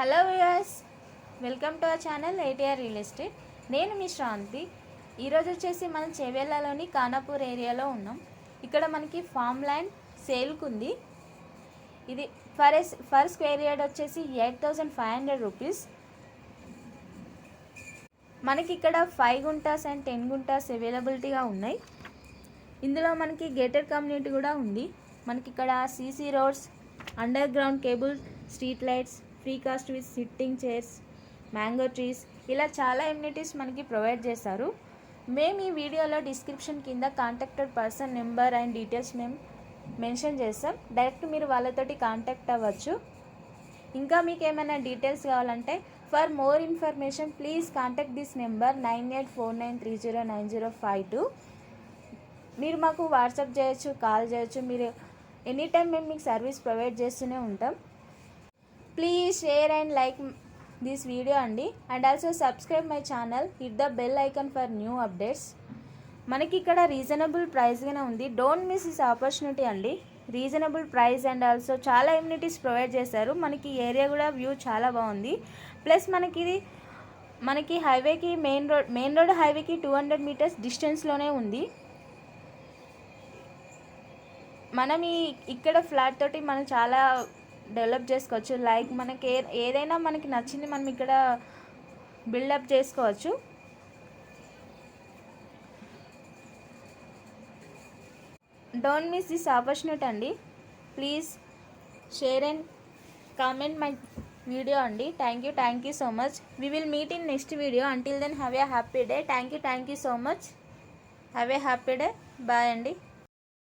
Hello viewers, welcome to our channel ATR real estate. నేను మీ శ్రాంతి. ఈరోజు వచ్చేసి మనం చేవేళ్ళలోని ఖానాపూర్ ఏరియాలో ఉన్నాం. ఇక్కడ మనకి ఫామ్ ల్యాండ్ సేల్కు ఉంది. ఇది ఫర్ స్క్వేర్ యార్డ్ వచ్చేసి 8,500 రూపీస్. మనకి ఇక్కడ 5 గుంటాస్ అండ్ 10 గుంటాస్ అవైలబిలిటీగా ఉన్నాయి. ఇందులో మనకి గేటెడ్ కమ్యూనిటీ కూడా ఉంది. మనకి ఇక్కడ CC roads, under ground cable, street lights, free cost with sitting chairs, mango trees, ఇలా చాలా ఎమ్యూనిటీస్ మనకి ప్రొవైడ్ చేస్తారు. మేము ఈ వీడియోలో డిస్క్రిప్షన్ కింద contacted person number and details మేము మెన్షన్ చేస్తాం. డైరెక్ట్ మీరు వాళ్ళతోటి కాంటాక్ట్ అవ్వచ్చు. ఇంకా మీకు ఏమైనా డీటెయిల్స్ కావాలంటే for more information please contact this number 9849309052. మీరు మాకు వాట్సాప్ చేయొచ్చు, కాల్ చేయొచ్చు. మీరు ఎనీ టైం మేము మీకు సర్వీస్ ప్రొవైడ్ చేస్తూనే ఉంటాం. Please share and like this video అండి. And also subscribe my channel, hit the bell icon for new updates. మనకి ఇక్కడ రీజనబుల్ ప్రైస్గానే ఉంది. డోంట్ మిస్ దిస్ ఆపర్చునిటీ అండి. రీజనబుల్ ప్రైస్ అండ్ ఆల్సో చాలా ఎమ్యూనిటీస్ ప్రొవైడ్ చేశారు. మనకి ఏరియా కూడా వ్యూ చాలా బాగుంది. ప్లస్ మనకి హైవేకి మెయిన్ రోడ్ హైవేకి 200 మీటర్స్ డిస్టెన్స్లోనే ఉంది. మనం ఇక్కడ ఫ్లాట్ తోటి మనం చాలా డెవలప్ చేసుకోవచ్చు. లైక్ మనకి ఏదైనా మనకి నచ్చింది మనం ఇక్కడ బిల్డప్ చేసుకోవచ్చు. డోంట్ మిస్ దిస్ ఆపర్చునిటీ అండి. Please share and comment my video అండి. Thank you so much. We will meet in next video. Until then have a happy day. Thank you so much. Have a happy day. Bye అండి.